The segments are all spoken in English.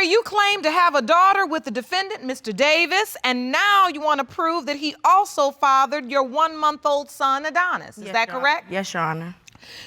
Perry, you claim to have a daughter with the defendant, Mr. Davis, and now you want to prove that he also fathered your 1-month-old son, Adonis. Is that correct? Yes, Your Honor.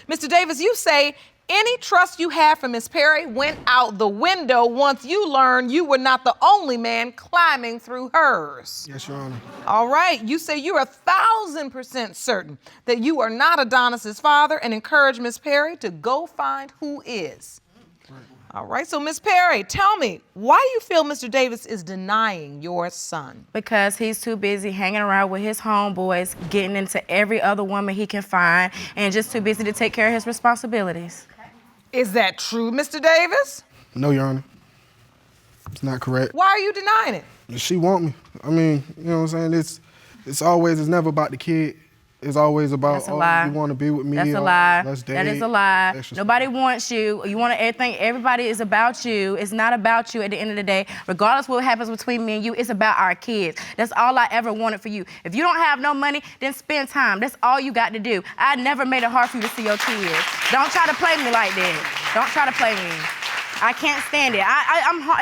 Mr. Davis, you say any trust you had for Miss Perry went out the window once you learned you were not the only man climbing through hers. Yes, Your Honor. All right, you say you're 1,000% certain that you are not Adonis's father and encourage Miss Perry to go find who is. Right. All right, so Miss Perry, tell me, why do you feel Mr. Davis is denying your son? Because he's too busy hanging around with his homeboys, getting into every other woman he can find, and just too busy to take care of his responsibilities. Is that true, Mr. Davis? No, Your Honor. It's not correct. Why are you denying it? She want me. I mean, you know what I'm saying? It's never about the kid. It's always about, That's a lie. You want to be with me. That's a lie. Let's date. That is a lie. Nobody wants you. You want everything. Everybody is about you. It's not about you at the end of the day. Regardless what happens between me and you, it's about our kids. That's all I ever wanted for you. If you don't have no money, then spend time. That's all you got to do. I never made it hard for you to see your kids. Don't try to play me like that. Don't try to play me. I can't stand it.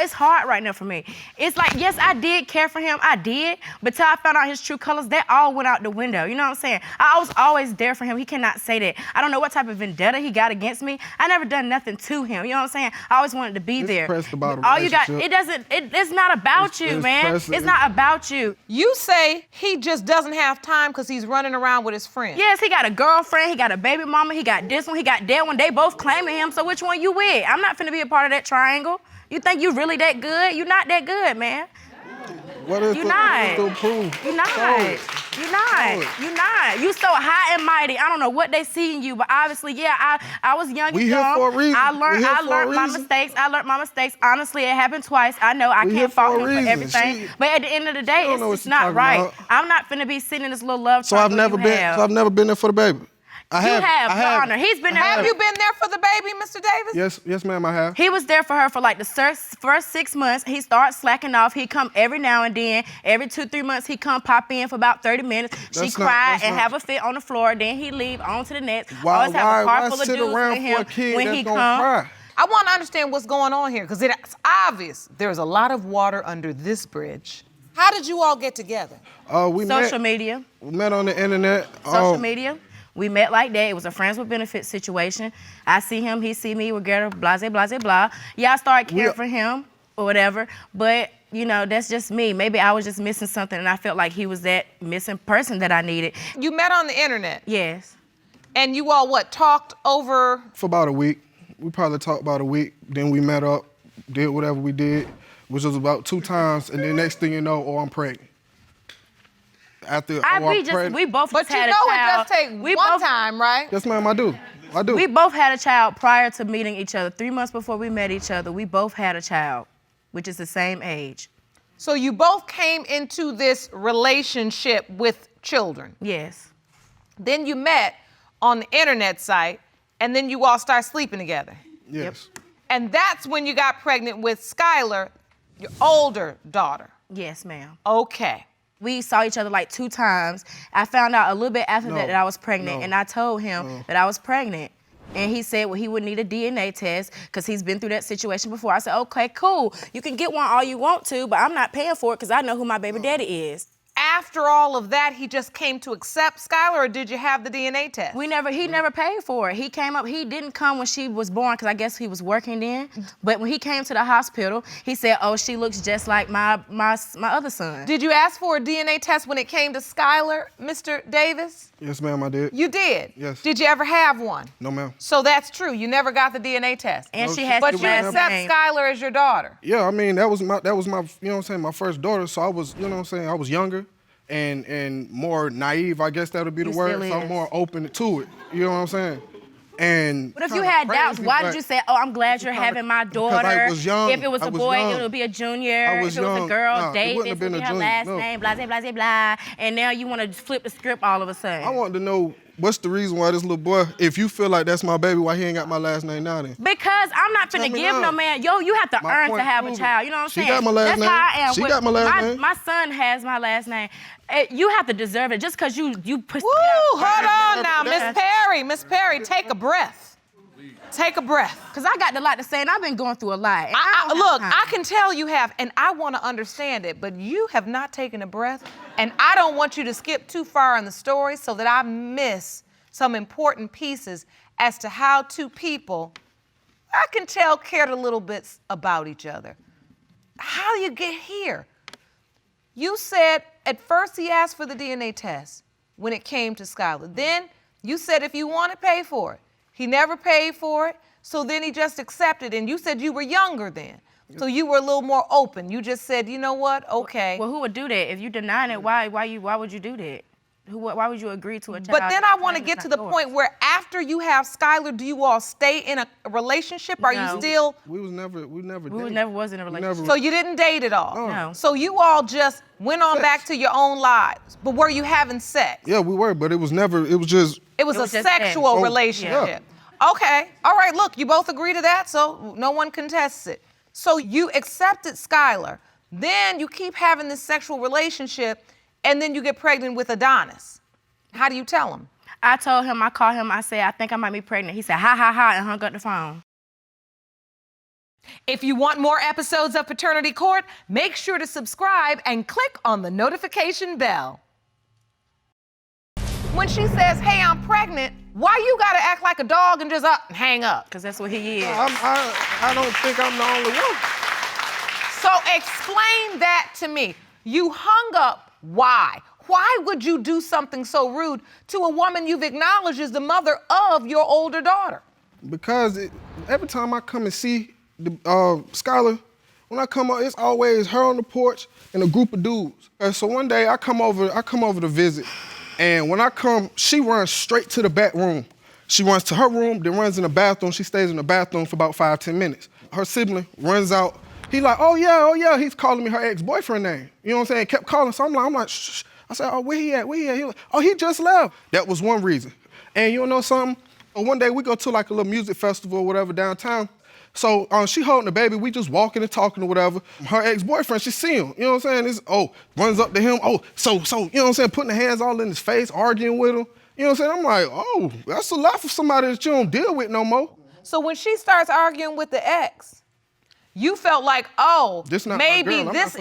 It's hard right now for me. It's like, yes, I did care for him. I did. But till I found out his true colors, that all went out the window. You know what I'm saying? I was always there for him. He cannot say that. I don't know what type of vendetta he got against me. I never done nothing to him. You know what I'm saying? I always wanted to be there. All you got, it's not about you, man. It's not about you. You say he just doesn't have time because he's running around with his friends. Yes, he got a girlfriend. He got a baby mama. He got this one. He got that one. They both claiming him. So which one you with? I'm not finna be a part of that triangle. You think you really that good? You not that good, man. What is you not. You're not. You not. You so high and mighty. I don't know what they see in you, but obviously, yeah, I was young and We dumb. here for a reason. I learned my mistakes. Honestly, it happened twice. I know I can't fault him for everything. But at the end of the day, it's not right. About. I'm not finna be sitting in this little love So I've never been there for the baby. I have, Your Honor. He's been there. Have you been there for the baby, Mr. Davis? Yes, ma'am, I have. He was there for her for like the first 6 months. He started slacking off. He come every now and then. Every 2-3 months, he come pop in for about 30 minutes. She cried and have a fit on the floor. Then he leave on to the next. Always have a car full of dudes with him when he come. I want to understand what's going on here because it's obvious there's a lot of water under this bridge. How did you all get together? Social media. We met on the internet. Social media. We met like that. It was a friends with benefits situation. I see him, he see me, we're together, blah, blah, blah, blah. Yeah, I started caring for him or whatever, but you know, that's just me. Maybe I was just missing something and I felt like he was that missing person that I needed. You met on the internet? Yes. And you all, talked over? For about a week. We probably talked about a week. Then we met up, did whatever we did, which was about 2 times, and then next thing you know, I'm pregnant. We both just had a child. But you know it just takes one time, right? Yes, ma'am, I do. We both had a child prior to meeting each other. 3 months before we met each other, we both had a child, which is the same age. So you both came into this relationship with children? Yes. Then you met on the internet site, and then you all start sleeping together? Yes. And that's when you got pregnant with Skylar, your older daughter? Yes, ma'am. Okay. We saw each other like 2 times. I found out a little bit after that I was pregnant, and I told him that I was pregnant. And he said, well, he would need a DNA test because he's been through that situation before. I said, okay, cool. You can get one all you want to, but I'm not paying for it because I know who my baby daddy is. After all of that, he just came to accept Skylar, or did you have the DNA test? He never paid for it. He came up, he didn't come when she was born because I guess he was working then. But when he came to the hospital, he said, oh, she looks just like my other son. Did you ask for a DNA test when it came to Skylar, Mr. Davis? Yes, ma'am, I did. You did? Yes. Did you ever have one? No, ma'am. So that's true. You never got the DNA test. And she has But you accept Skylar as your daughter. Yeah, I mean, that was my, you know what I'm saying, my first daughter. So I was, you know what I'm saying, I was younger and more naive, I guess that would be the word. So I'm more open to it. You know what I'm saying? But if you had doubts, why did you say, oh, I'm glad you're having my daughter? Because I was young. If it was a boy, it would be a junior. If it was a girl, Davis would be her last name, blah, blah, blah, blah. And now you want to flip the script all of a sudden. I wanted to know, what's the reason why this little boy, if you feel like that's my baby, why he ain't got my last name now then? Because I'm not finna give no man, you have to earn to have a child. You know what I'm saying? She got my last name. That's how I am. She got my last name. My son has my last name. You have to deserve it just because you push. Woo, hold on now, Miss Perry, take a breath. Take a breath. Because I got a lot to say, and I've been going through a lot. Look, I can tell you have, and I want to understand it, but you have not taken a breath, and I don't want you to skip too far in the story so that I miss some important pieces as to how two people, I can tell, cared a little bit about each other. How do you get here? You said at first he asked for the DNA test when it came to Skylar. Then you said if you want to pay for it. He never paid for it, so then he just accepted. And you said you were younger then, so you were a little more open. You just said, you know what, okay. Well, who would do that? If you denying it, why would you do that? Why would you agree to a child? But then I want to get to the point where after you have Skylar, do you all stay in a relationship? Are you still? We never was in a relationship. So you didn't date at all? No. So you all just went on back to your own lives. But were you having sex? Yeah, we were, but it was never, it was just. It was a sexual relationship. Yeah. Okay, all right, look, you both agree to that, so no one contests it. So you accepted Skylar, then you keep having this sexual relationship, and then you get pregnant with Adonis. How do you tell him? I told him, I called him, I said, I think I might be pregnant. He said, ha, ha, ha, and hung up the phone. If you want more episodes of Paternity Court, make sure to subscribe and click on the notification bell. When she says, hey, I'm pregnant, why you gotta act like a dog and just hang up? Because that's what he is. I don't think I'm the only one. So explain that to me. You hung up, why? Why would you do something so rude to a woman you've acknowledged is the mother of your older daughter? Because every time I come and see Skylar, when I come up, it's always her on the porch and a group of dudes. And so one day I come over to visit, and when I come, she runs straight to the back room. She runs to her room, then runs in the bathroom. She stays in the bathroom for about 5-10 minutes. Her sibling runs out. He like, oh yeah. He's calling me her ex-boyfriend name. You know what I'm saying? Kept calling, so I'm like, shh. I said, oh, where he at? He like, oh, he just left. That was one reason. And you know something? One day we go to like a little music festival or whatever downtown. So she holding the baby, we just walking and talking or whatever. Her ex-boyfriend, she see him, you know what I'm saying? Runs up to him, so, you know what I'm saying? Putting the hands all in his face, arguing with him. You know what I'm saying? I'm like, oh, that's a lot for somebody that you don't deal with no more. So when she starts arguing with the ex, you felt like, maybe this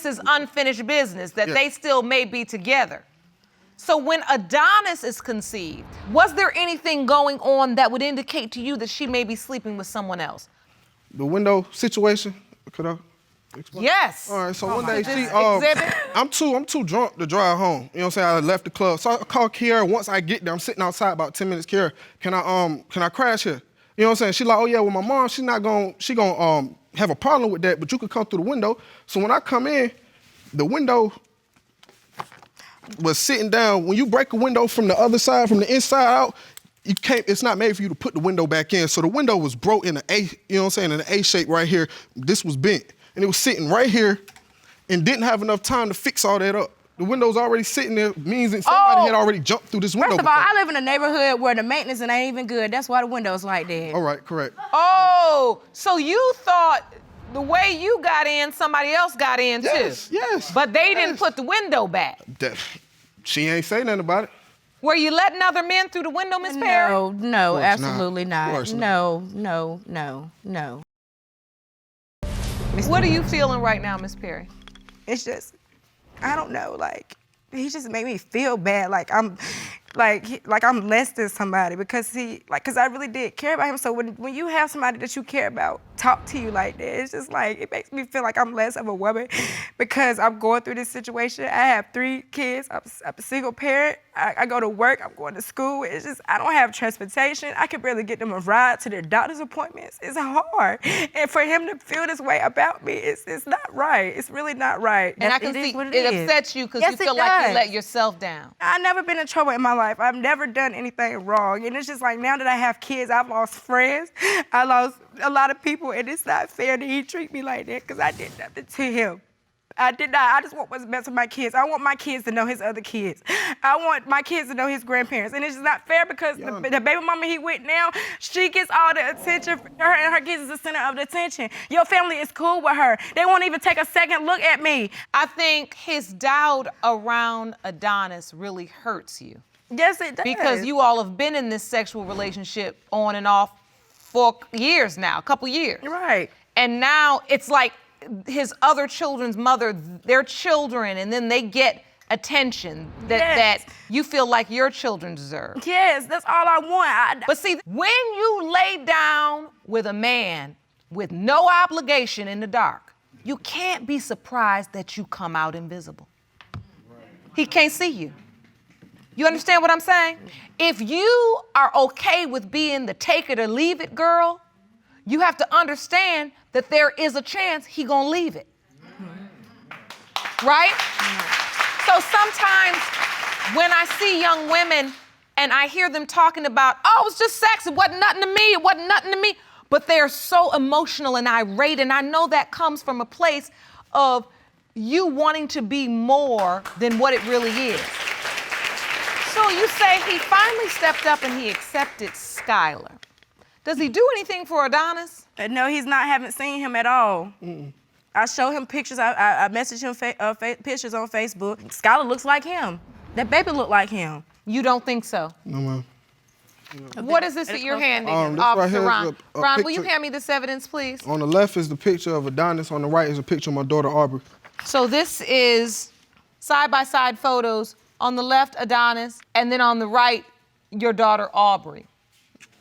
is unfinished business, that they still may be together. So when Adonis is conceived, was there anything going on that would indicate to you that she may be sleeping with someone else? The window situation, could I explain? Yes. All right, so one day I'm too drunk to drive home. You know what I'm saying? I left the club. So I called Kiara. Once I get there, I'm sitting outside about 10 minutes. Kiara, can I crash here? You know what I'm saying? She like, oh yeah, well my mom, she gonna have a problem with that, but you could come through the window. So when I come in, the window was sitting down. When you break a window from the other side, from the inside out, it's not made for you to put the window back in. So the window was broke in an A, you know what I'm saying, in an A shape right here. This was bent. And it was sitting right here and didn't have enough time to fix all that up. The window's already sitting there, means that somebody had already jumped through this window. First of all, I live in a neighborhood where the maintenance ain't even good. That's why the window's like that. All right, correct. Oh, so you thought the way you got in, somebody else got in too? Yes. But they didn't put the window back. She ain't say nothing about it. Were you letting other men through the window, Miss Perry? No, absolutely not. No. What are you feeling right now, Miss Perry? It's just, I don't know, like, he just made me feel bad, like I'm less than somebody because I really did care about him. So when you have somebody that you care about talk to you like that, it's just like, it makes me feel like I'm less of a woman because I'm going through this situation. I have 3 kids, I'm a single parent, I go to work, I'm going to school. It's just, I don't have transportation. I can barely get them a ride to their doctor's appointments. It's hard. And for him to feel this way about me, it's not right. It's really not right. And I can see it upsets you because you feel like you let yourself down. I've never been in trouble in my life. I've never done anything wrong. And it's just like, now that I have kids, I've lost friends. I lost a lot of people, and it's not fair that he treat me like that because I did nothing to him. I did not. I just want what's best for my kids. I want my kids to know his other kids. I want my kids to know his grandparents. And it's just not fair because the baby mama he with now, she gets all the attention. Her and her kids is the center of the attention. Your family is cool with her. They won't even take a second look at me. I think his doubt around Adonis really hurts you. Yes, it does. Because you all have been in this sexual relationship on and off for years now, a couple years. Right. And now it's like his other children's mother, their children, and then they get attention that you feel like your children deserve. Yes, that's all I want. But see, when you lay down with a man with no obligation in the dark, you can't be surprised that you come out invisible. He can't see you. You understand what I'm saying? If you are okay with being the take it or leave it girl, you have to understand that there is a chance he gonna leave it. Right? So sometimes when I see young women and I hear them talking about, oh, it was just sex, it wasn't nothing to me, it wasn't nothing to me, but they're so emotional and irate, and I know that comes from a place of you wanting to be more than what it really is. So you say he finally stepped up and he accepted Skylar. Does he do anything for Adonis? No, he's not. Haven't seen him at all. I show him pictures. I message him pictures on Facebook. Skylar looks like him. That baby look like him. You don't think so? No, ma'am. What is this that you're handing, this right Officer here is Ron? a Ron, will you picture. hand me this evidence, please? On the left is the picture of Adonis. On the right is a picture of my daughter, Aubrey. So this is side-by-side photos. On the left, Adonis, and then on the right, your daughter, Aubrey.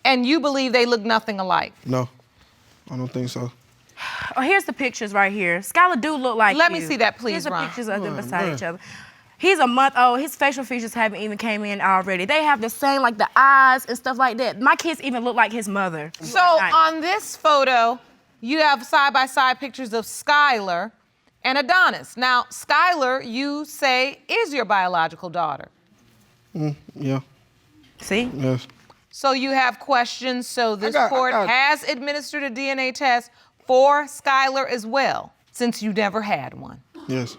And you believe they look nothing alike? No, I don't think so. Oh, here's the pictures right here. Skylar do look like Let you. me see that, please, Here's the Ron. pictures of them beside man. each other. He's a month old. His facial features haven't even came in already. They have the same, like the eyes and stuff like that. My kids even look like his mother. So on this photo, you have side-by-side pictures of Skylar and Adonis. Now, Skylar, you say, is your biological daughter. Yeah, See? yes. So you have questions. So this I court got- has administered a DNA test for Skylar as well, since you never had one. Yes.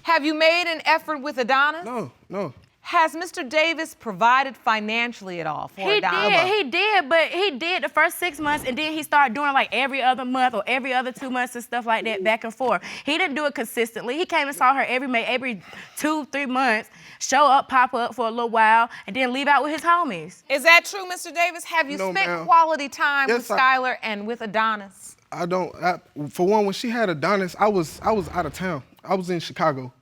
Have you made an effort with Adonis? No. Has Mr. Davis provided financially at all for Adonis? He did, but he did the first 6 months, and then he started doing like every other month or every other 2 months and stuff like that, back and forth. He didn't do it consistently. He came and saw her every 2-3 months, show up, pop up for a little while, and then leave out with his homies. Is that true, Mr. Davis? Have you No, spent ma'am. quality time Yes, with Skylar and with Adonis? I don't. For one, when she had Adonis, I was out of town. I was in Chicago.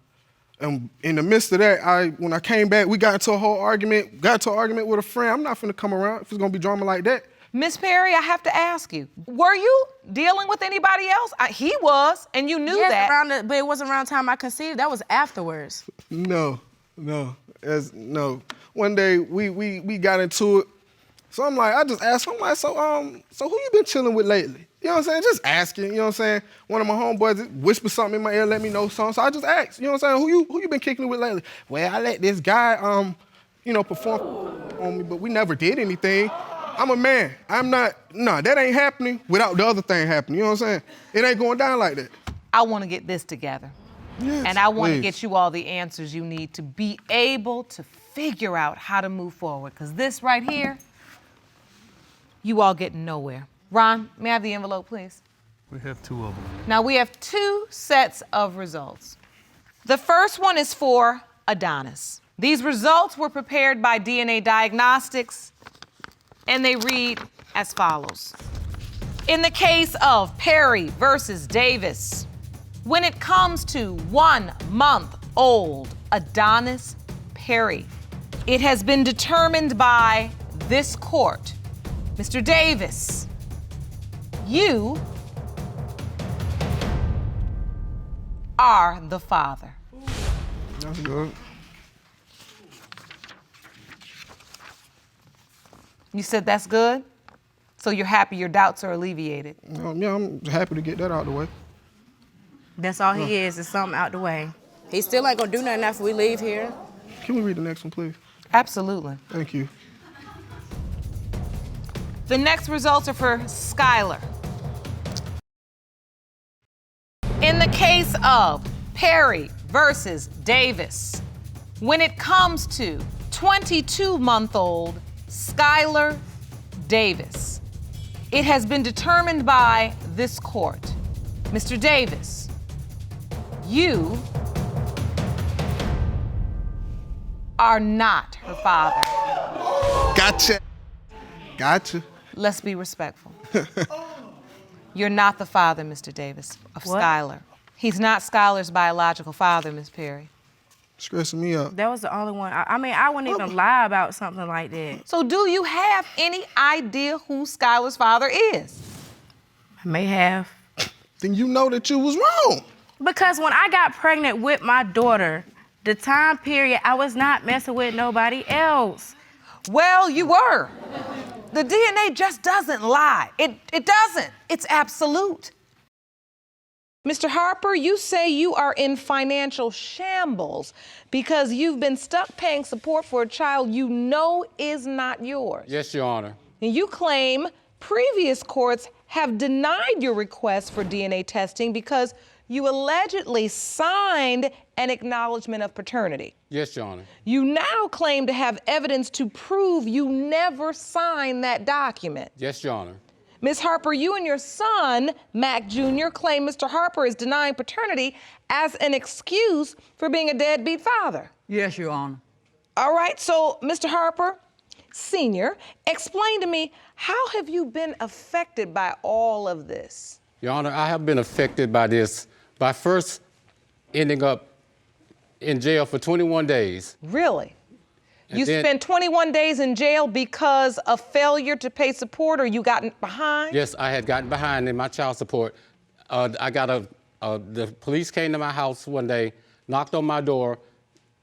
And in the midst of that, when I came back, we got into a whole argument. Got into an argument with a friend. I'm not finna come around if it's gonna be drama like that. Miss Perry, I have to ask you, were you dealing with anybody else? He was, and you knew Yes, that. but it wasn't around the time I conceived. That was afterwards. No. One day we got into it. So I'm like, I just asked him, I'm like, so who you been chilling with lately? You know what I'm saying? Just asking, you know what I'm saying? One of my homeboys whispered something in my ear, let me know something. So I just asked, you know what I'm saying? Who you been kicking it with lately? Well, I let this guy, perform on me, but we never did anything. I'm a man. That ain't happening without the other thing happening, you know what I'm saying? It ain't going down like that. I want to get this together. Yes, And I want to please. get you all the answers you need to be able to figure out how to move forward. Because this right here, you all getting nowhere. Ron, may I have the envelope, please? We have 2 of them. Now, we have 2 sets of results. The first one is for Adonis. These results were prepared by DNA Diagnostics, and they read as follows. In the case of Perry versus Davis, when it comes to 1-month-old Adonis Perry, it has been determined by this court, Mr. Davis, you are the father. That's good. You said that's good? So you're happy your doubts are alleviated? Yeah, I'm happy to get that out of the way. That's all he is something out the way. He still ain't gonna do nothing after we leave here. Can we read the next one, please? Absolutely. Thank you. The next results are for Skylar. In the case of Perry versus Davis, when it comes to 22-month-old Skylar Davis, it has been determined by this court, Mr. Davis, you are not her father. Gotcha. Let's be respectful. You're not the father, Mr. Davis, of What? Skylar. He's not Skylar's biological father, Miss Perry. Stressing me out. That was the only one. I mean, I wouldn't even lie about something like that. So do you have any idea who Skylar's father is? I may have. Then you know that you was wrong. Because when I got pregnant with my daughter, the time period, I was not messing with nobody else. Well, you were. The DNA just doesn't lie. It doesn't. It's absolute. Mr. Harper, you say you are in financial shambles because you've been stuck paying support for a child you know is not yours. Yes, Your Honor. And you claim previous courts have denied your request for DNA testing because you allegedly signed an acknowledgement of paternity. Yes, Your Honor. You now claim to have evidence to prove you never signed that document. Yes, Your Honor. Ms. Harper, you and your son, Mac Jr., claim Mr. Harper is denying paternity as an excuse for being a deadbeat father. Yes, Your Honor. All right, so Mr. Harper Sr., explain to me, how have you been affected by all of this? Your Honor, I have been affected by this by first ending up in jail for 21 days. Really? And You then- spent 21 days in jail because of failure to pay support, or you got behind? Yes, I had gotten behind in my child support. The police came to my house one day, knocked on my door,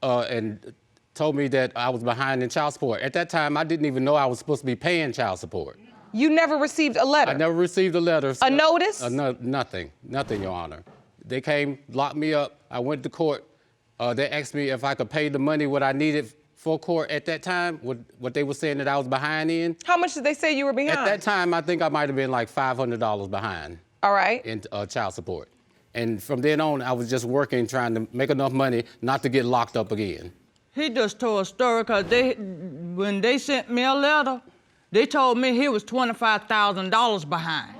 and told me that I was behind in child support. At that time, I didn't even know I was supposed to be paying child support. You never received a letter? I never received a letter. A notice? Nothing, Your Honor. They came, locked me up. I went to court. They asked me if I could pay the money what I needed for court at that time, what they were saying that I was behind in. How much did they say you were behind? At that time, I think I might have been like $500 behind. All right. In child support. And from then on, I was just working, trying to make enough money not to get locked up again. He just told a story because when they sent me a letter, they told me he was $25,000 behind.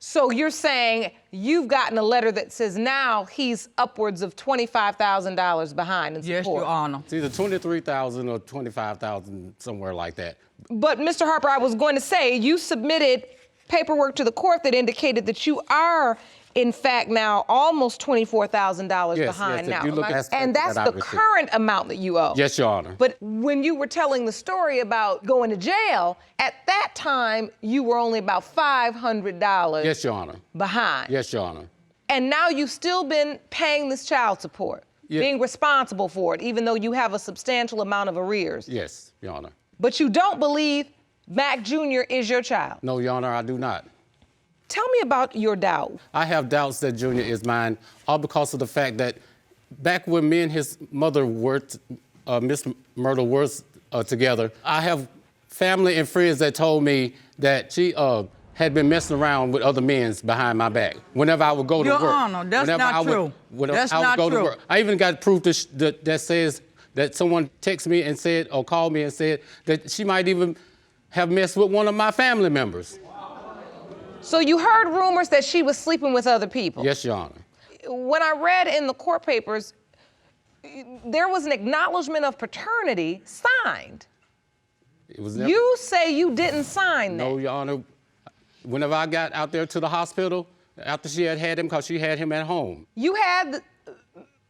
So you're saying you've gotten a letter that says now he's upwards of $25,000 behind in support? Yes, Your Honor. It's either $23,000 or $25,000, somewhere like that. But Mr. Harper, I was going to say, you submitted paperwork to the court that indicated that you are, in fact, now almost $24,000 Yes, behind yes, if now. you look at And that's that I the received. current amount that you owe. Yes, Your Honor. But when you were telling the story about going to jail, at that time, you were only about $500 Yes, Your Honor. behind. Yes, Your Honor. And now you've still been paying this child support, Yeah. being responsible for it, even though you have a substantial amount of arrears. Yes, Your Honor. But you don't believe Mac Jr. is your child. No, Your Honor, I do not. Tell me about your doubt. I have doubts that Junior is mine, all because of the fact that back when me and his mother worked, Miss Myrtle worked together, I have family and friends that told me that she had been messing around with other men behind my back. Whenever I would go to Your work. Honor, that's Whenever not I would- true. whenever That's I would not go to true. work. I even got proof that says that someone texted me and said, or called me and said that she might even have messed with one of my family members. So you heard rumors that she was sleeping with other people. Yes, Your Honor. When I read in the court papers, there was an acknowledgement of paternity signed. It was never, You say you didn't sign that. No, Your Honor. Whenever I got out there to the hospital, after she had him, because she had him at home. You had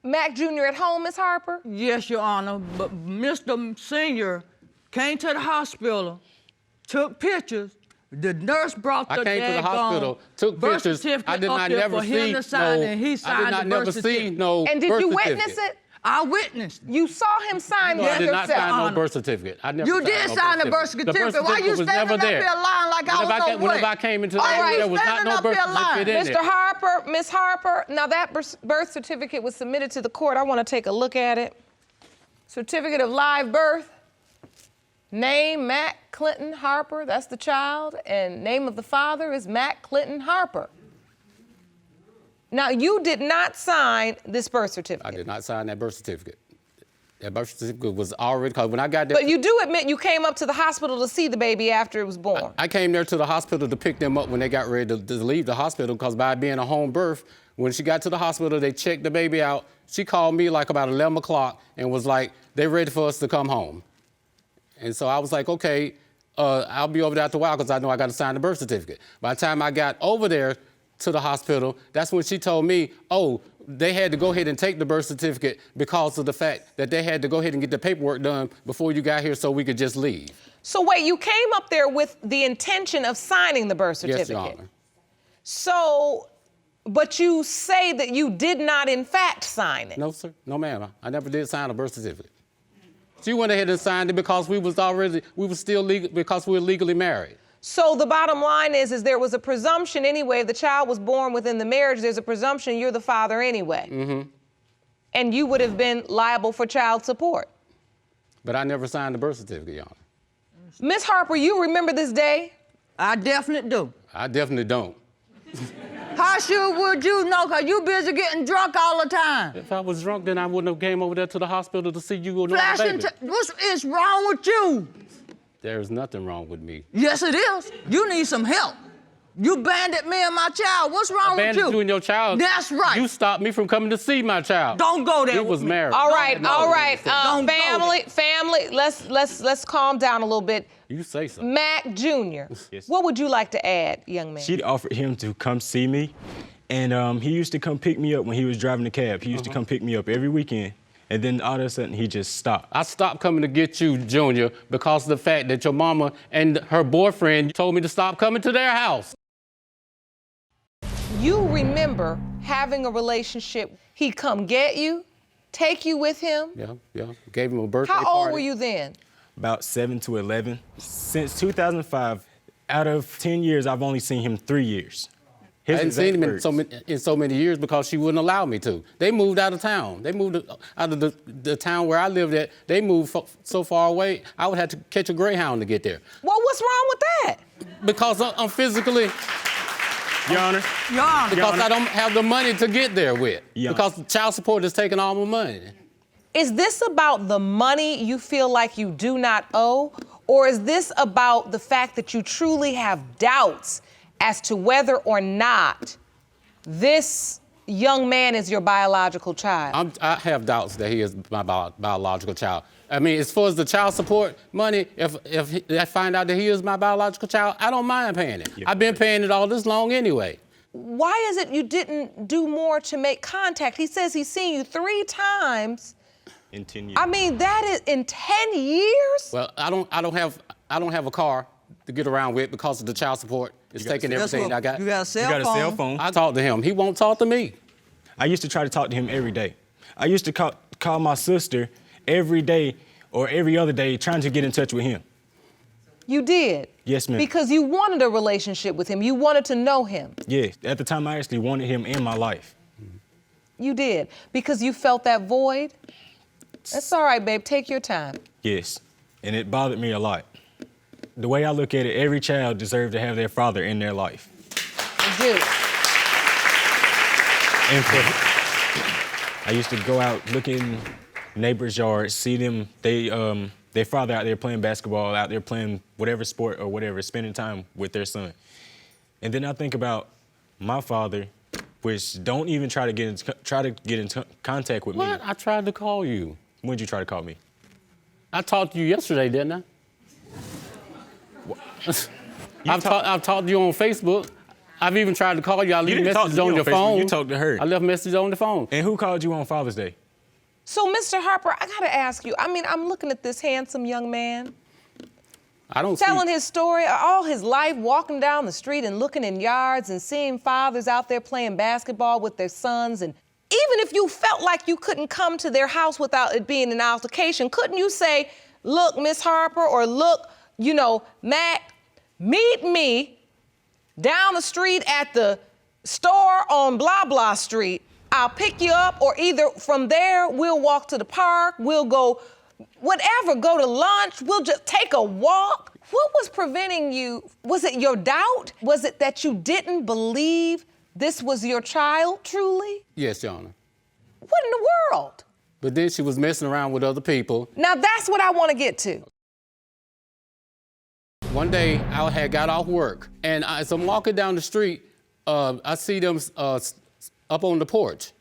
Mac Jr. at home, Ms. Harper? Yes, Your Honor, but Mr. Sr. came to the hospital, took pictures. The nurse brought the I came to the daggone hospill, took birth pictures. certificate I did up not there never for him see to sign, no. and he I signed did not the never birth see certificate. no And did birth you certificate. witness it? I witnessed. You saw him sign No, that I did not yourself. sign no Honor. birth certificate. I never You signed did no sign the birth The birth certificate. Why you certificate was standing never up there. here lying like I don't know what? Whenever I came into the All room, right, there was not standing no up birth here lying. certificate in Mr. there. Harper, Ms. Harper, now that birth certificate was submitted to the court. I want to take a look at it. Certificate of live birth. Name, Mac Clinton Harper, that's the child, and name of the father is Mac Clinton Harper. Now, you did not sign this birth certificate. I did not sign that birth certificate. That birth certificate was already, because when I got there. But you do admit you came up to the hospital to see the baby after it was born. I came there to the hospital to pick them up when they got ready to leave the hospital, because by being a home birth, when she got to the hospital, they checked the baby out. She called me like about 11 o'clock and was like, they're ready for us to come home. And so I was like, okay, I'll be over there after a while because I know I got to sign the birth certificate. By the time I got over there to the hospital, that's when she told me, oh, they had to go ahead and take the birth certificate because of the fact that they had to go ahead and get the paperwork done before you got here so we could just leave. So wait, you came up there with the intention of signing the birth certificate? Yes, Your Honor. So, but you say that you did not in fact sign it? No, sir. No, ma'am. I never did sign a birth certificate. She went ahead and signed it because we were still legal, because we were legally married. So the bottom line is there was a presumption anyway. If the child was born within the marriage, there's a presumption you're the father anyway. Mm-hmm. And you would have been liable for child support. But I never signed the birth certificate, Your Honor. Miss Harper, you remember this day? I definitely do. I definitely don't. How sure would you know? Because you busy getting drunk all the time. If I was drunk, then I wouldn't have came over there to the hospital to see you or no Flashing, baby. what is wrong with you? There's nothing wrong with me. Yes, it is. You need some help. You banded me and my child. What's wrong with Abandoned you? you and your child. That's right. You stopped me from coming to see my child. Don't go there. We was married. All right. Don't go Family, let's calm down a little bit. You say so. Mac Jr., Yes. what would you like to add, young man? She'd offered him to come see me, and he used to come pick me up when he was driving the cab. He used to come pick me up every weekend, and then all of a sudden he just stopped. I stopped coming to get you, Junior, because of the fact that your mama and her boyfriend told me to stop coming to their house. You remember having a relationship. He'd come get you, take you with him. Yeah. Gave him a birthday party. How old were you then? About 7 to 11. Since 2005, out of 10 years, I've only seen him 3 years. I hadn't seen him in so many years because she wouldn't allow me to. They moved out of town. They moved out of the town where I lived at. They moved so far away, I would have to catch a Greyhound to get there. Well, what's wrong with that? Because I'm physically... Your Honor. Your Honor. Because I don't have the money to get there with. Your Because child support is taking all my money. Is this about the money you feel like you do not owe? Or is this about the fact that you truly have doubts as to whether or not this young man is your biological child? I have doubts that he is my biological child. I mean, as far as the child support money, if I find out that he is my biological child, I don't mind paying it. I've been paying it all this long anyway. Why is it you didn't do more to make contact? He says he's seen you 3 times. In 10 years. I mean, that is in 10 years? Well, I don't have a car to get around with because of the child support. It's taking everything I got. You got a cell You got a phone. cell phone. I talk to him. He won't talk to me. I used to try to talk to him every day. I used to call my sister every day or every other day trying to get in touch with him. You did? Yes, ma'am. Because you wanted a relationship with him. You wanted to know him. Yeah, at the time I actually wanted him in my life. You did. Because you felt that void? That's all right, babe. Take your time. Yes, and it bothered me a lot. The way I look at it, every child deserves to have their father in their life. You do. And I used to go out, look in neighbors' yards, see them, their father out there playing basketball, out there playing whatever sport or whatever, spending time with their son. And then I think about my father, which don't even try to get in contact with me. What? I tried to call you. When did you try to call me? I talked to you yesterday, didn't I? I've talked to you on Facebook. I've even tried to call you. I left messages on your phone. You talked to her. I left messages on the phone. And who called you on Father's Day? So, Mr. Harper, I gotta ask you, I mean, I'm looking at this handsome young man, I don't telling see... his story all his life, walking down the street and looking in yards and seeing fathers out there playing basketball with their sons. And even if you felt like you couldn't come to their house without it being an altercation, couldn't you say, look, Miss Harper, or look, you know, Mac, meet me down the street at the store on blah, blah street. I'll pick you up, or either from there, we'll walk to the park, we'll go, whatever, go to lunch, we'll just take a walk. What was preventing you? Was it your doubt? Was it that you didn't believe this was your child, truly? Yes, Your Honor. What in the world? But then she was messing around with other people. Now that's what I want to get to. One day, I had got off work, and as I'm walking down the street, I see them up on the porch.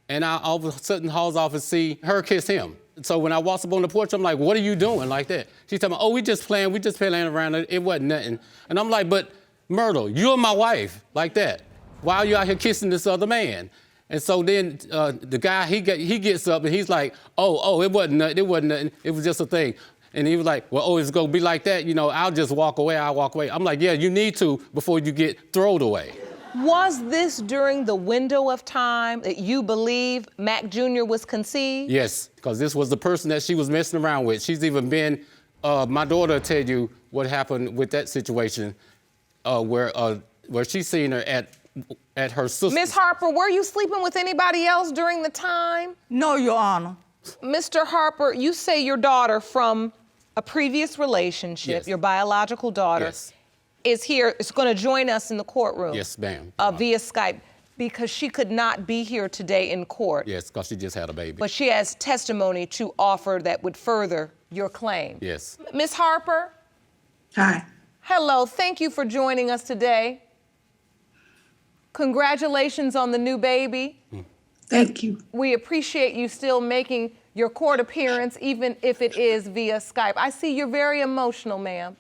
And I all of a sudden hauls off and see her kiss him. So when I walked up on the porch, I'm like, what are you doing like that? She told me, oh, we just playing around. It wasn't nothing. And I'm like, but Myrtle, you're my wife, like that. Why are you out here kissing this other man? And so then the guy, he gets up and he's like, oh, it wasn't nothing. It was just a thing. And he was like, well, oh, it's gonna be like that? You know, I'll just walk away, I'll walk away. I'm like, yeah, you need to before you get thrown away. Was this during the window of time that you believe Mac Jr. was conceived? Yes, because this was the person that she was messing around with. She's even been, my daughter will tell you what happened with that situation where she's seen her at her sister's. Miss Harper, were you sleeping with anybody else during the time? No, Your Honor. Mr. Harper, you say your daughter from a previous relationship, Yes. your biological daughter, Yes. is going to join us in the courtroom. Yes, ma'am. Via Skype, because she could not be here today in court. Yes, because she just had a baby. But she has testimony to offer that would further your claim. Yes. Miss Harper? Hi. Hello, thank you for joining us today. Congratulations on the new baby. Thank you. We appreciate you still making your court appearance, even if it is via Skype. I see you're very emotional, ma'am.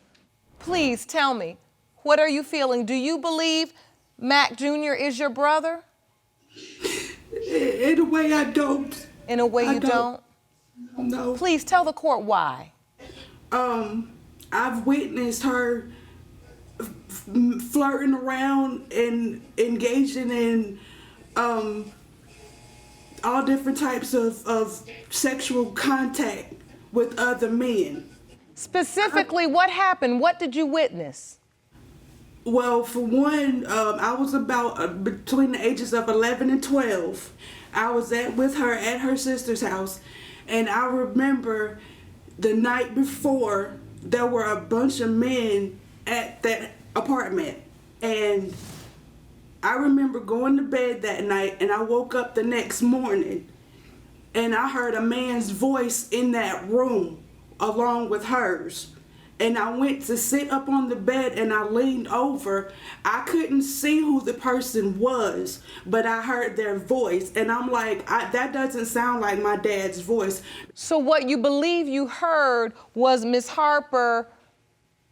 Please tell me, what are you feeling? Do you believe Mac Jr. is your brother? In a way, I don't. In a way you don't? No. Please tell the court why. I've witnessed her flirting around and engaging in all different types of sexual contact with other men. Specifically, what happened? What did you witness? Well, for one, I was about between the ages of 11 and 12. I was with her at her sister's house, and I remember the night before there were a bunch of men at that apartment, and I remember going to bed that night, and I woke up the next morning, and I heard a man's voice in that room along with hers. And I went to sit up on the bed and I leaned over. I couldn't see who the person was, but I heard their voice. And I'm like, that doesn't sound like my dad's voice. So what you believe you heard was Miss Harper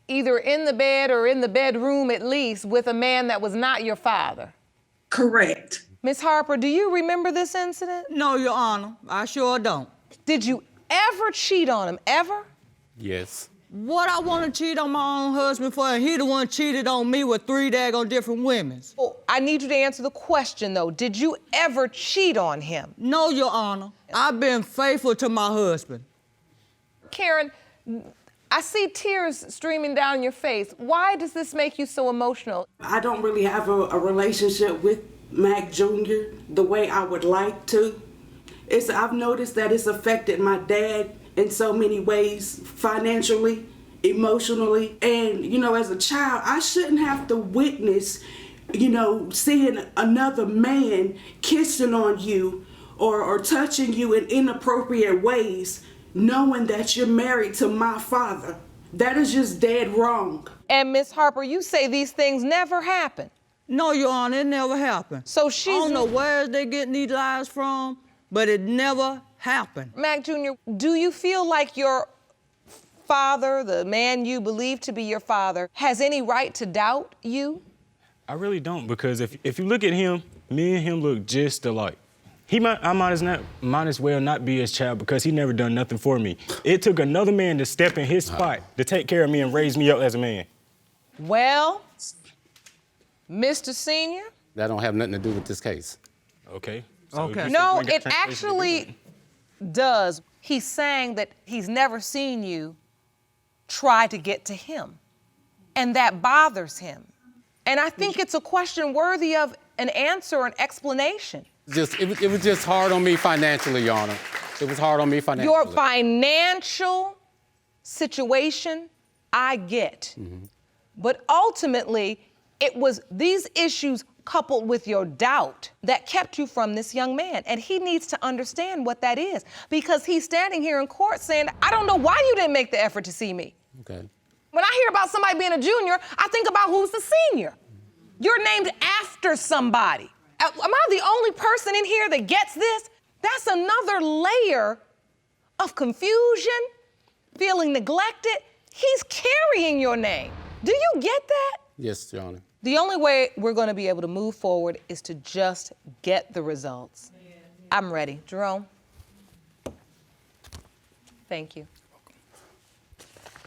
either in the bed or in the bedroom at least with a man that was not your father? Correct. Miss Harper, do you remember this incident? No, Your Honor. I sure don't. Did you ever cheat on him, ever? Yes. What I want to cheat on my own husband for, and he the one cheated on me with 3 daggone different women. Oh, I need you to answer the question, though. Did you ever cheat on him? No, Your Honor. I've been faithful to my husband. Karen, I see tears streaming down your face. Why does this make you so emotional? I don't really have a relationship with Mac Jr. the way I would like to. I've noticed that it's affected my dad in so many ways, financially, emotionally. And, as a child, I shouldn't have to witness, seeing another man kissing on you or touching you in inappropriate ways, knowing that you're married to my father. That is just dead wrong. And Miss Harper, you say these things never happen. No, Your Honor, it never happened. So she's... I don't know where they getting these lies from, but it never happened. Mac Jr., do you feel like your father, the man you believe to be your father, has any right to doubt you? I really don't, because if you look at him, me and him look just alike. I might as well not be his child because he never done nothing for me. It took another man to step in his spot to take care of me and raise me up as a man. Well, Mr. Senior? That don't have nothing to do with this case. Okay. Okay. No, it actually does. He's saying that he's never seen you try to get to him, and that bothers him. And I think it's a question worthy of an answer or an explanation. It was just hard on me financially, Your Honor. It was hard on me financially. Your financial situation, I get. Mm-hmm. But ultimately, it was these issues coupled with your doubt that kept you from this young man. And he needs to understand what that is, because he's standing here in court saying, I don't know why you didn't make the effort to see me. Okay. When I hear about somebody being a junior, I think about who's the senior. You're named after somebody. Am I the only person in here that gets this? That's another layer of confusion, feeling neglected. He's carrying your name. Do you get that? Yes, Your Honor. The only way we're going to be able to move forward is to just get the results. I'm ready. Jerome? Thank you.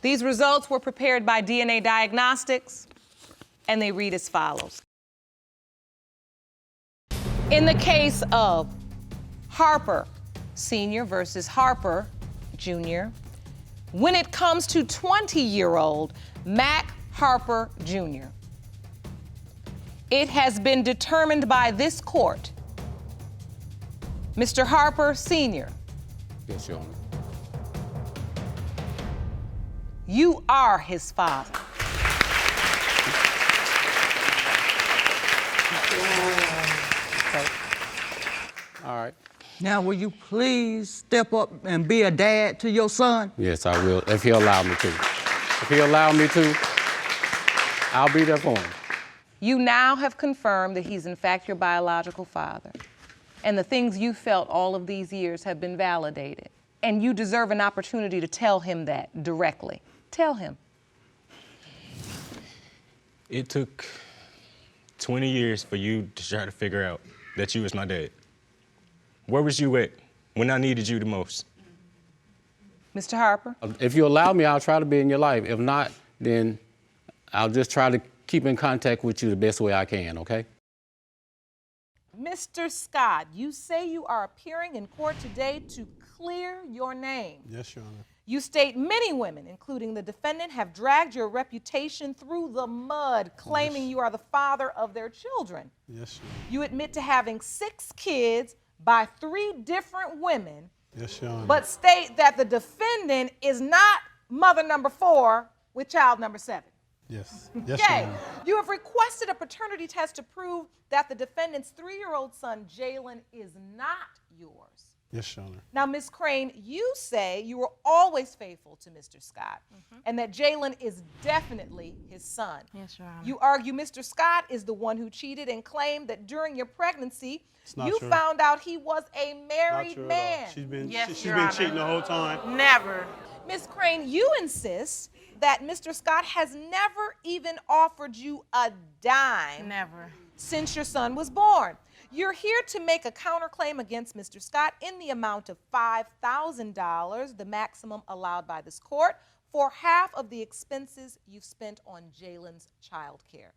These results were prepared by DNA Diagnostics, and they read as follows. In the case of Harper Sr. versus Harper Jr., when it comes to 20-year-old Mac Harper Jr., it has been determined by this court, Mr. Harper Sr., Yes, Your Honor. you are his father. All right. Now, will you please step up and be a dad to your son? Yes, I will, if he'll allow me to. If he'll allow me to, I'll be there for him. You now have confirmed that he's in fact your biological father. And the things you felt all of these years have been validated. And you deserve an opportunity to tell him that directly. Tell him. It took 20 years for you to try to figure out that you was my dad. Where was you at when I needed you the most? Mr. Harper? If you allow me, I'll try to be in your life. If not, then I'll just try to keep in contact with you the best way I can, okay? Mr. Scott, you say you are appearing in court today to clear your name. Yes, Your Honor. You state many women, including the defendant, have dragged your reputation through the mud, claiming you are the father of their children. Yes, Your Honor. You admit to having 6 kids by 3 different women, Yes, Your Honor. but state that the defendant is not mother number 4 with child number 7. Yes. Yes, Your Okay, Honor. you have requested a paternity test to prove that the defendant's 3-year-old son, Jalen, is not yours. Yes, Your Honor. Now, Ms. Crane, you say you were always faithful to Mr. Scott and that Jalen is definitely his son. Yes, Your Honor. You argue Mr. Scott is the one who cheated and claimed that during your pregnancy, not you true. found out he was a Not married true at all. man. She's been, Yes, she's Your been Honor. cheating the whole time. Never. Ms. Crane, you insist that Mr. Scott has never even offered you a dime Never. since your son was born. You're here to make a counterclaim against Mr. Scott in the amount of $5,000, the maximum allowed by this court, for half of the expenses you've spent on Jalen's child care.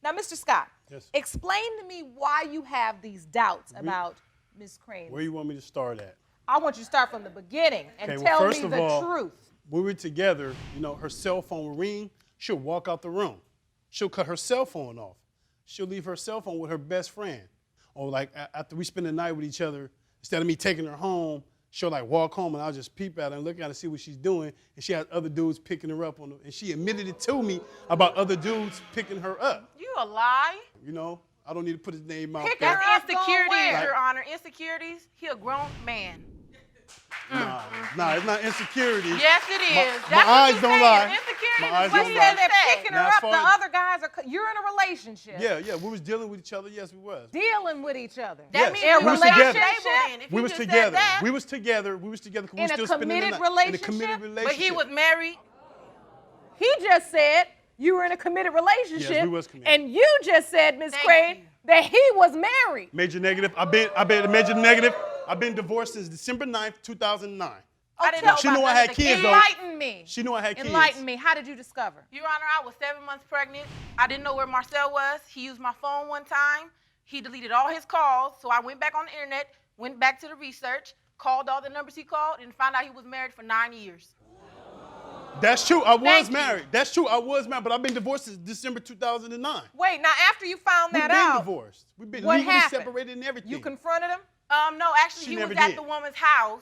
Now, Mr. Scott, Yes. explain to me why you have these doubts about Ms. Crane. Where you want me to start at? I want you to start from the beginning and Okay, well, tell first me of the all, truth. When we're together, you know, her cell phone will ring, she'll walk out the room. She'll cut her cell phone off. She'll leave her cell phone with her best friend. Or like after we spend the night with each other, instead of me taking her home, she'll like walk home and I'll just peep at her and look at her and see what she's doing. And she has other dudes picking her up and she admitted it to me about other dudes picking her up. You a lie. You know, I don't need to put his name out Pick there. her up. Going Insecurities, where? Your Honor. Insecurities. He a grown man. Nah, it's not insecurity. Yes, it is. My That's what eyes you don't saying. lie. Insecurities My is eyes what don't he You lie. said they're said. picking Now, her as up. far The as- other guys are. You're in a relationship. Yeah, we was dealing with each other. Yes, we was. Dealing with each other. Yes. That means In a we was together. relationship. We was together. We was together. We was together. 'Cause we In a still spending the committed night. In a relationship? committed relationship. But he was married. He just said you were in a committed relationship. Yes, we was committed. And you just said, Ms. Thank Crane, you. that he was married. Major negative. I've been major negative. I've been divorced since December 9th, 2009. I didn't Now, know she about knew I none had of the kids, though. Enlighten me. She knew I had kids. Enlighten me. How did you discover? Your Honor, I was 7 months pregnant. I didn't know where Marcel was. He used my phone one time. He deleted all his calls. So I went back on the internet, went back to the research, called all the numbers he called, and found out he was married for 9 years. That's true. I was Thank you. married. That's true. I was married, but I've been divorced since December 2009. Wait, now after you found We've that been out, divorced. We've been what legally happened? separated and everything. you confronted him? No, actually, She he never was at did. the woman's house,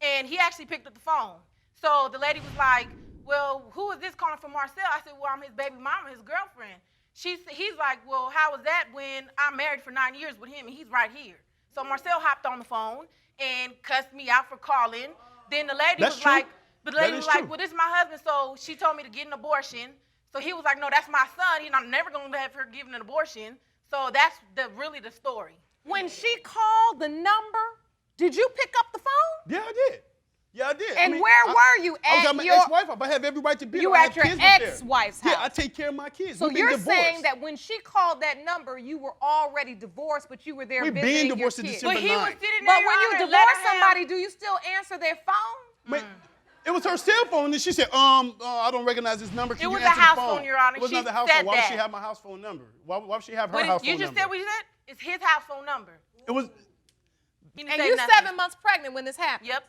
and he actually picked up the phone. So the lady was like, well, who is this calling from Marcel? I said, well, I'm his baby mama, his girlfriend. He's like, well, how was that when I'm married for 9 years with him, and he's right here? So Marcel hopped on the phone and cussed me out for calling. Then the lady That's was true. like, but the That lady is was like, true. well, this is my husband, so she told me to get an abortion. So he was like, no, that's my son, and I'm never going to have her give an abortion. So that's really the story. When she called the number, did you pick up the phone? Yeah, I did. Yeah, I did. And I mean, where were you I was at at my your- ex-wife. I have every right to be there. You I at have your kids up there. ex-wife's Yeah, house. I take care of my kids. So We've been you're divorced. saying that when she called that number, you were already divorced, but you were there We've visiting been divorced your in kids. December 9th. But when you divorce somebody, do you still answer their phone? Wait, it was her cell phone, and she said, I don't recognize this number. Can It you was answer a house the phone? phone, Your Honor. It was She not the house said phone. Why would she that. have my house phone number? Why would she have her What house you phone just number? said what you said? It's his house phone number. It was. He didn't And say you nothing. 7 months pregnant when this happened. Yep.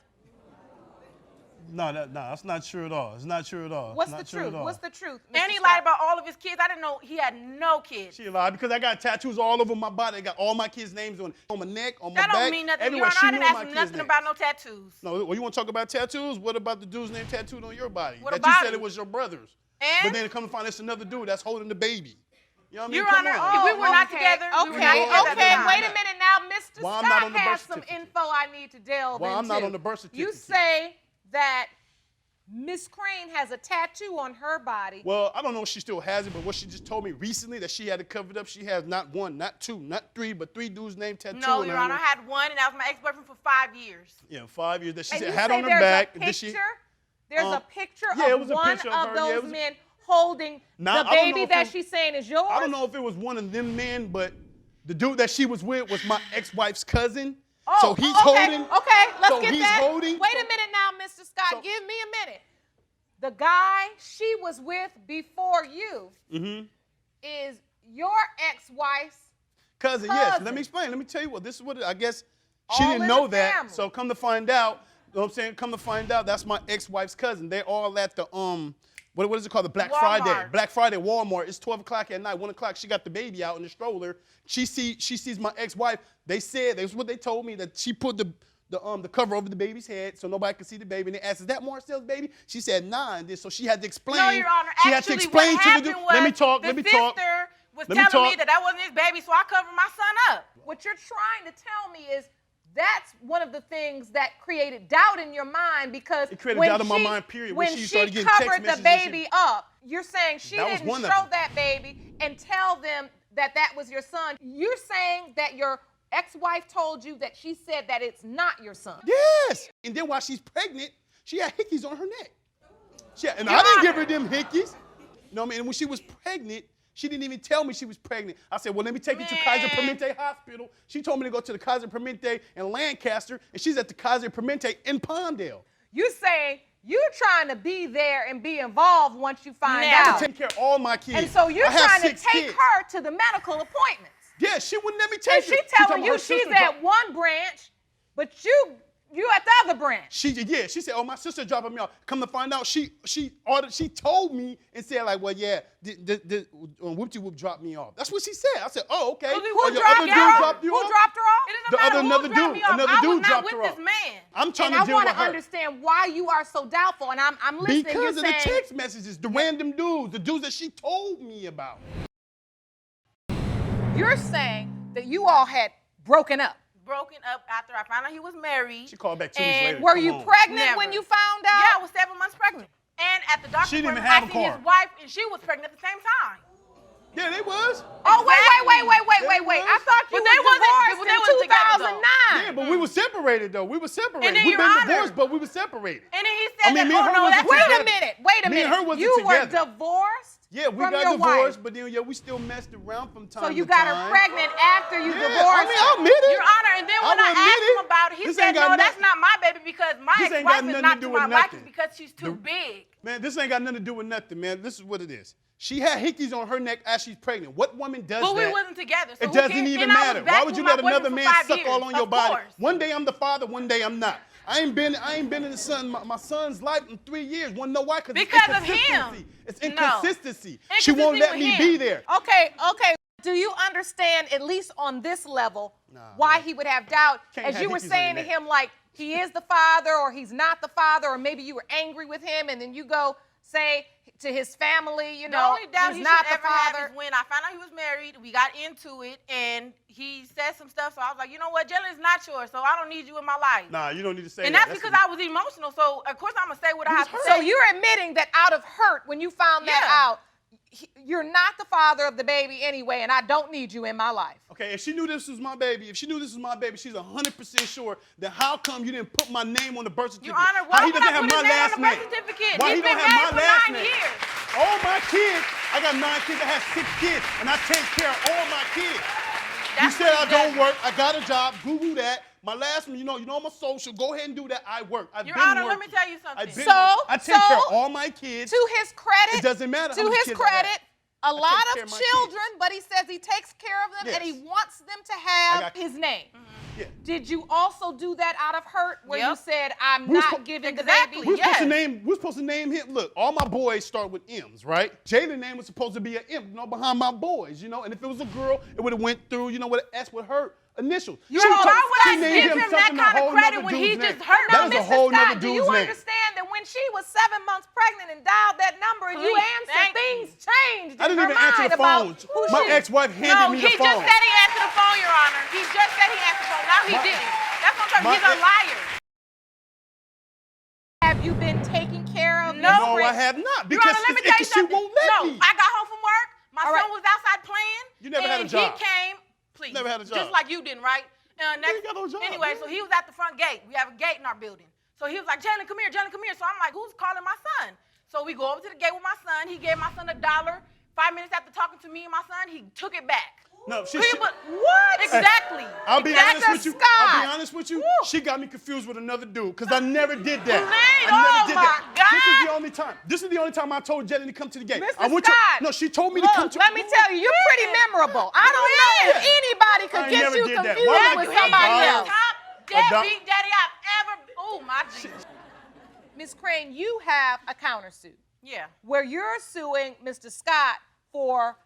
No, that's not true at all. It's not true at all. What's It's the not true truth? at all. What's the truth? And Mr. he Scott? lied about all of his kids. I didn't know he had no kids. She lied because I got tattoos all over my body. I got all my kids' names on my neck, on my That back. don't mean nothing. Everywhere. Your She Honor, I knew didn't my ask him kids' nothing names. about no tattoos. No, well, you want to talk about tattoos? What about the dude's name tattooed on your body? What that about you said it? it was your brother's. And? But then come to find it's another dude that's holding the baby. You know what I mean? Your Come Honor, on. we were not together. We were not Okay, together at the okay. time. Wait a minute now, Mr. Why I'm not Scott on the has birth some certificate? info I need to delve Why into. I'm not on the birth You certificate? say that Miss Crane has a tattoo on her body. Well, I don't know if she still has it, but what she just told me recently that she had it covered up. She has not one, not two, not three, but 3 dudes' name tattooed No, on Your her. Honor, I had one, and that was my ex-boyfriend for 5 years. Yeah, 5 years that she And said you had say on her there's back. a And then she, picture? There's a picture yeah, it of was a one picture of of her. Yeah, it those was a- men holding Nah, I the don't know baby if that it- she's saying is yours. I don't know if it was one of them men, but the dude that she was with was my ex-wife's cousin. So he's okay, holding. Okay, let's so get he's that. holding. Wait a minute now, Mr. Scott. So- Give me a minute. The guy she was with before you is your ex-wife's Cousin, yes. cousin. Let me explain. Let me tell you what. This is what I guess she All didn't in know the that. family. So come to find out, you know what I'm saying? Come to find out, that's my ex-wife's cousin. They're all at the what is it called? The Black Friday. Walmart. Black Friday Walmart. It's 12 o'clock at night, 1 o'clock. She got the baby out in the stroller. She sees my ex-wife. They said, that's what they told me, that she put the cover over the baby's head so nobody could see the baby. And they asked, is that Marcel's baby? She said, nah. And so she had to explain. No, Your Honor. She had to Actually, explain what to the happened dude. was Let me talk. the Let me talk. sister was Let me telling me talk. that wasn't his baby, so I covered my son up. What you're trying to tell me is that's one of the things that created doubt in your mind because It created when doubt in my she- mind, period, when When she she started getting text covered the messages and baby shit. up, you're saying she That was didn't one of show them. that baby and tell them that that was your son. You're saying that your ex-wife told you that she said that it's not your son. Yes. And then while she's pregnant, she had hickeys on her neck. And I didn't give her them hickeys. You know what I mean? And when she was pregnant, she didn't even tell me she was pregnant. I said, well, let me take you to Kaiser Permanente Hospital. She told me to go to the Kaiser Permanente in Lancaster, and she's at the Kaiser Permanente in Palmdale. You saying you're trying to be there and be involved once you find Now- out. I take care of all my kids. And so you're I have trying to 6 take kids. her to the medical appointments. Yeah, she wouldn't let me And take she her. telling told me you her she's sister at one branch, but you at the other branch. She said, oh, my sister dropping me off. Come to find out, she told me and said, like, well, yeah, Whoop-de-Whoop dropped me off. That's what she said. I said, oh, okay. Who Oh, your dropped other you dude off? dropped you Who off? dropped her off? It The doesn't matter other- who another dropped dude- me off. another I dude was not dropped with her this off. man. I'm trying And to I deal want with to her. understand why you are so doubtful. And I'm listening. Because You're of the saying, text messages, the random dudes, the dudes that she told me about. You're saying that you all had broken up. Broken up after I found out he was married. She called back 2 weeks And later. Were Come you on. pregnant when Never. you found out? Yeah, I was 7 months pregnant. And at the doctor's She didn't even appointment, have I a seen his car. wife, and she was pregnant at the same time. Yeah, they was. Oh, wait. They I was. thought you But were they wasn't- divorced they wasn't in together, though. 2009. Yeah, but we were separated, though. We were separated. And then, We've Your been Honor- divorced, but we were separated. And then he said me and her no, wasn't that's Wait together. a minute. Me and her wasn't You were together. divorced Yeah, we from got your divorced, wife. but then, yeah, we still messed around from time So to time. you got her pregnant after you Yeah, divorced I mean, I'll her. admit it. Your Honor, and then when will I admit asked him it. about it, he This said, ain't got no, that's nothing- not my baby because my This ain't ex-wife got is nothing not to to do my with liking nothing. because she's too big. Man, this ain't got nothing to do with nothing, man. This is what it is. She had hickeys on her neck as she's pregnant. What woman does But that? we wasn't together. So It who doesn't cares? even And I was matter. back Why would with you my let another boyfriend man for 5 suck years. all on your Of body? course. One day I'm the father, one day I'm not. I ain't been in my son's life in 3 years. Wanna know why? Because it's of him. inconsistency. It's No. inconsistency. She won't Inconsistency let with me him. be there. Okay. Do you understand, at least on this level, why he would have doubt? Can't As have you were hickeys on saying to your neck. him, like, he is the father or he's not the father, or maybe you were angry with him and then you go say to his family, you The know, only doubt he's he not should the ever have father. is when I found out he was married, we got into it, and he said some stuff, so I was like, you know what, Jalen is not yours, so I don't need you in my life. Nah, you don't need to say And that. that's because I was emotional, so of course I'm going to say what I have to So say. you're admitting that out of hurt, when you found that Yeah. out, you're not the father of the baby anyway, and I don't need you in my life. Okay, if she knew this was my baby, she's 100% sure, then how come you didn't put my name on the birth certificate? Your Honor, why would I put his name on the birth certificate? Why He's he been don't have married my for last 9 name? years. All my kids, I got 9 kids, I have 6 kids, and I take care of all my kids. You said I don't work, I got a job, Google that. My last one, you know my social, go ahead and do that, I work. I've Your been Honor, working. let me tell you something. I take care of all my kids. To his credit, It doesn't matter how To many his kids I have. credit, a lot care of of my children, but he says he takes care of them and he Yes. wants them to I have got- his name. Yeah. Did you also do that out of hurt, where you Yep. said, "I'm We was not po- giving the Exactly. baby"? We're supposed to name him. Look, all my boys start with M's, right? Jalen's name was supposed to be an M, behind my boys, and if it was a girl, it would have went through, with an S with her initials. Why would I named give him that something a kind of whole credit nother when dude's he name. just hurt? That is a whole nother do dude's you name. understand that when she was 7 months pregnant and dialed that number and you Please, answered, thank things changed I didn't in her even answer mind the about phone. who My she ex-wife handed No, me he the phone. just said he answered the phone, Your Honor. He just said he answered the phone. Now he didn't. That's what I'm my saying. He's a ex- liar. Have you been taking care of? No. No, I have not. Your Because Honor, let me tell you she something. won't let No, me. I got home from work. My All son right. was outside playing. You never had a and job. he came. Please. Never had a job. Just like you didn't, right? ain't got no job, Anyway, man. so he was at the front gate. We have a gate in our building. So he was like, Jalen, come here, Jalen, come here. So I'm like, who's calling my son? So we go over to the gate with my son. He gave my son $1. 5 minutes after talking to me and my son, he took it back. No, What? Exactly. I'll be honest with you. Scott. I'll be honest with you. She got me confused with another dude because I never did that. Man, I never oh did my that. God. This is the only time. This is the only time I told Jalen to come to the gate. Mr. I want Scott, you. No, she told me to Look, come to. let me tell you, you're pretty memorable. I don't know if anybody could I get never you did that. confused Why would I with get somebody a else. Top deadbeat daddy I've ever. Oh my Jesus. Ms. Crane, you have a countersuit Yeah. where you're suing Mr. Scott for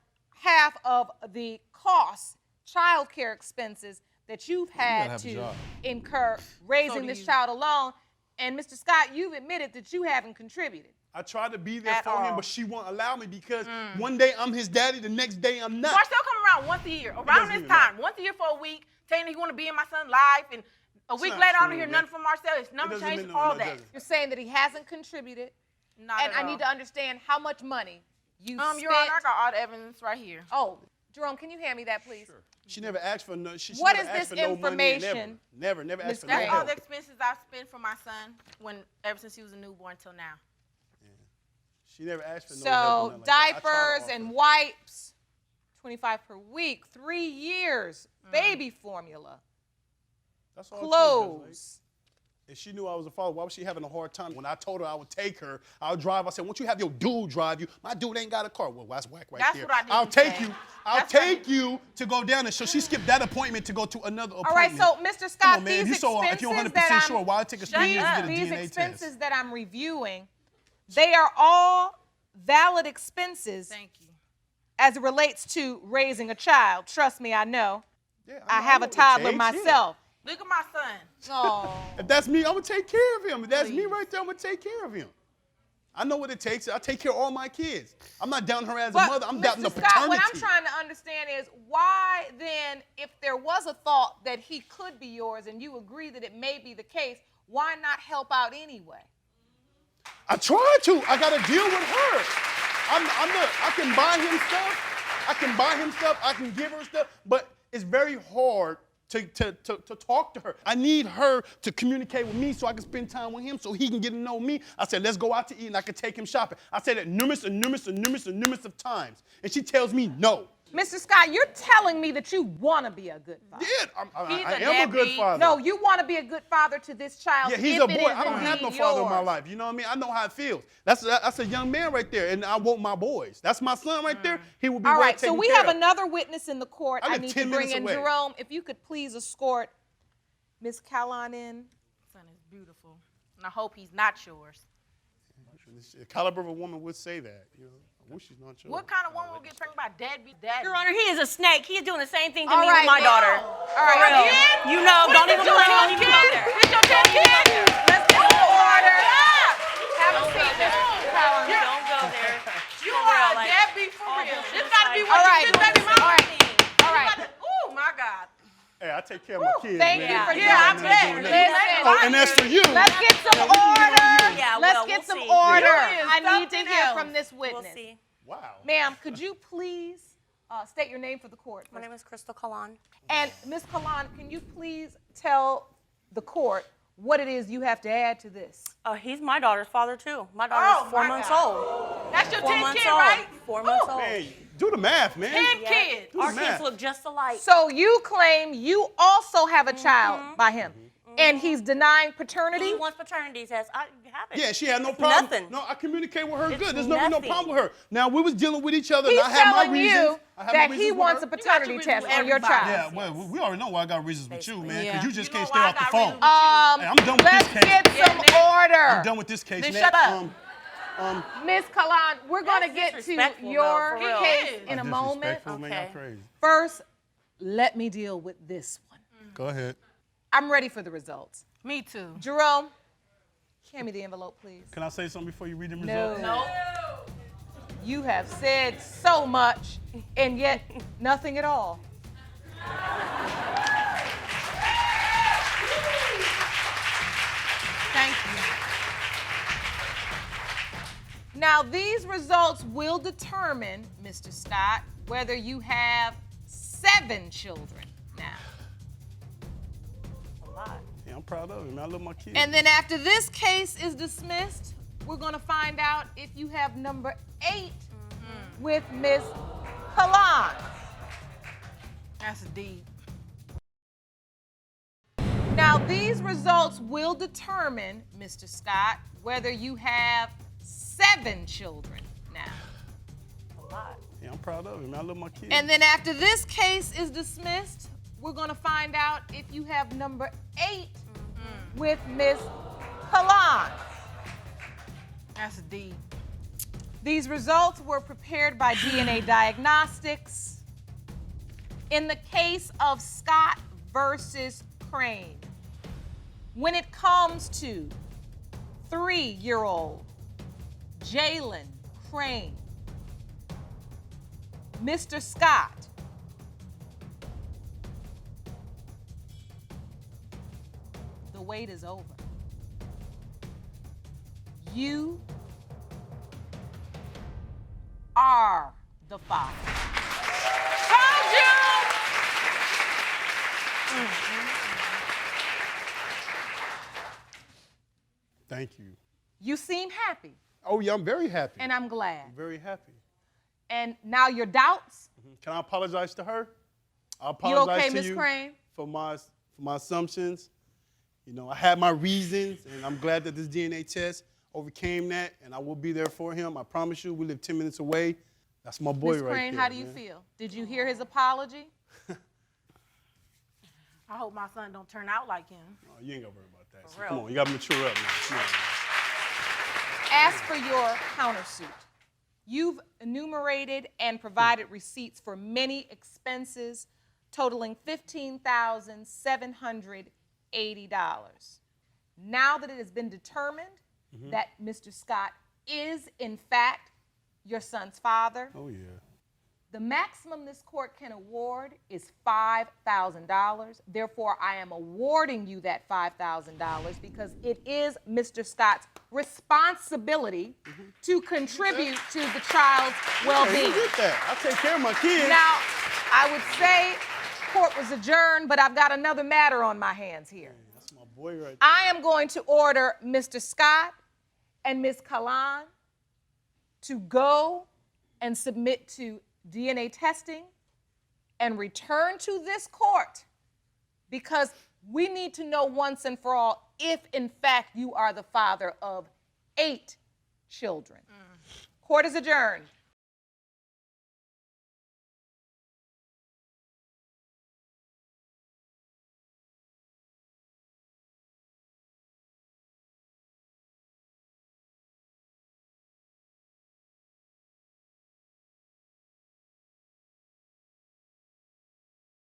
half of the costs, child care expenses that you've had have a to job. incur raising do this you. child alone. And Mr. Scott, you've admitted that you haven't contributed. I tried to be there At for him, all. but she won't allow me because one day I'm his daddy, the next day I'm not. Marcel come around once a year, around doesn't this even time, matter. once a year for a week, saying that he want to be in my son's life, and a week not later I don't true, hear man. nothing from Marcel. His number doesn't changed, mean no, all it that. doesn't. You're saying that he hasn't contributed, Not and at I all. need to understand how much money you spent. Your Honor, I got all the evidence right here. Oh, Jerome, can you hand me that, please? She never asked for no. She What never is asked this for no money and information? Never asked Miss for Crane? no That's all help. the expenses I've spent for my son ever since he was a newborn till now. She never asked for no help. So or nothing like that. I tried to diapers offer. and wipes, 25 per week, 3 years, baby formula, That's all it is, Judge Lake. clothes. If she knew I was a father, why was she having a hard time? When I told her I would take her, I'll drive. I said, won't you have your dude drive you? My dude ain't got a car. Well, that's whack right That's there. what I didn't I'll take say. you. I'll That's what I take you to go down there. So she skipped that appointment to go to another appointment. All right, so Mr. Come Scott, on, man. If these you're expenses if you're 100% that sure, why it take us 3 years to get a these DNA expenses test? that I'm reviewing, they are all valid expenses Thank you. as it relates to raising a child. Trust me, I know. Yeah, I know have what a it toddler takes, yeah. myself. Look at my son. Oh. If that's me, I'm going to take care of him. If that's me right there, I'm going to take care of him. I know what it takes. I take care of all my kids. I'm not down her as a But, mother. I'm Mr. down the Scott, paternity. what I'm trying to understand is why then, if there was a thought that he could be yours and you agree that it may be the case, why not help out anyway? I tried to. I got to deal with her. I can buy him stuff. I can give her stuff. But it's very hard to talk to her. I need her to communicate with me so I can spend time with him so he can get to know me. I said, let's go out to eat and I can take him shopping. I said it numerous of times. And she tells me no. Mr. Scott, you're telling me that you want to be a good father. Yeah, I He's am a a good deadbeat. father. No, you want to be a good father to this child. Yeah, he's if a it boy. is I don't have no indeed father in my yours. life. You know what I mean? I know how it feels. That's a young man right there, and I want my boys. That's my son right there. He will be All well right, so taken we care have of. another witness in the court. I I live need to 10 bring minutes in away. Jerome. If you could please escort Ms. Callan in. Son is beautiful. And I hope he's not yours. The caliber of a woman would say that. You know, I wish she's not yours. What kind of woman will get pregnant by deadbeat daddy? Your Honor, he is a snake. He's doing the same thing to All me right, with my now. daughter. All right, For real. again? You know, don't even go there. Don't even go there. It's your 10 kids? Let's get some order. Have a seat, Ms. Callan. Don't go there. You For are real, a like, deadbeat for all real. this This is gotta be like- what All right. this baby mama All right. needs. All right. Oh my God. Hey, I take care of my kids. Thank man. you for Yeah, I doing bet. Listen. Oh, and as for you, Let's get some order. Yeah, Let's well, get we'll some see. order. You is I need to something hear else. from this We'll witness. see. Wow. Ma'am, could you please state your name for the court? My name is Crystal Kalan. And Ms. Kalan, can you please tell the court what it is you have to add to this? He's my daughter's father, too. My daughter's 4 months old. That's your 4 10th months kid, old. right? 4 months old. Hey, do the math, man. 10 kids. Do the Our math. kids look just alike. So you claim you also have a child by him, and he's denying paternity? He wants paternity test. I have it. Yeah, she had no It's problem. Nothing. No, I communicate with her It's good. There's no nothing. problem with her. Now, we was dealing with each other, He's and I had my telling reasons. you I had my that reasons he with wants her. a paternity reasons test with on your everybody. child. Yeah, well, we already know why I got reasons with you, man, because Yeah. you just You can't know stay why I off the got phone. reasons with Hey, I'm done with Let's this case. get some order. I'm done with this case, Then man. shut up. Ms. Kalan, we're going to That's get to disrespectful, your though, for real. case It is. in a That's moment. disrespectful, man. Y'all Okay. crazy. First, let me deal with this one. Go ahead. I'm ready for the results. Me too. Jerome, hand me the envelope, please. Can I say something before you read the No. results? No. You have said so much, and yet nothing at all. Thank you. Now, these results will determine, Mr. Scott, whether you have 7 children now. Yeah, I'm proud of him, man. I love my kids. And then after this case is dismissed, we're going to find out if you have number 8 with Miss Kalan. That's deep. Now, these results will determine, Mr. Scott, whether you have 7 children now. Yeah, I'm proud of him, man. I love my kids. And then after this case is dismissed, we're going to find out if you have number 8 with Miss Kalan. That's deep. These results were prepared by DNA Diagnostics in the case of Scott versus Crane. When it comes to 3-year-old Jalen Crane, Mr. Scott the wait is over. You are the father. Told you! Thank you. You seem happy, Oh, yeah, I'm very happy. and I'm glad. I'm very happy. And now your doubts? Can I apologize to her? I You apologize okay, to Miss you Crane? for my assumptions. You know, I had my reasons, and I'm glad that this DNA test overcame that, and I will be there for him. I promise you, we live 10 minutes away. That's my boy Miss right Crane, there. how do you man. feel? Did you hear his apology? I hope my son don't turn out like him. Oh, you ain't got to worry about that. So real. come on, you got to mature up now. Come on. As for your countersuit, you've enumerated and provided receipts for many expenses totaling $15,780. Now that it has been determined that Mr. Scott is, in fact, your son's father, Oh, yeah. the maximum this court can award is $5,000. Therefore, I am awarding you that $5,000 because it is Mr. Scott's responsibility to contribute to the child's Hey, well-being. you get that. I take care of my kids. Now, I would say court was adjourned, but I've got another matter on my hands here. That's my boy right there. I am going to order Mr. Scott and Ms. Kalan to go and submit to DNA testing and return to this court because we need to know once and for all if, in fact, you are the father of 8 children. Court is adjourned.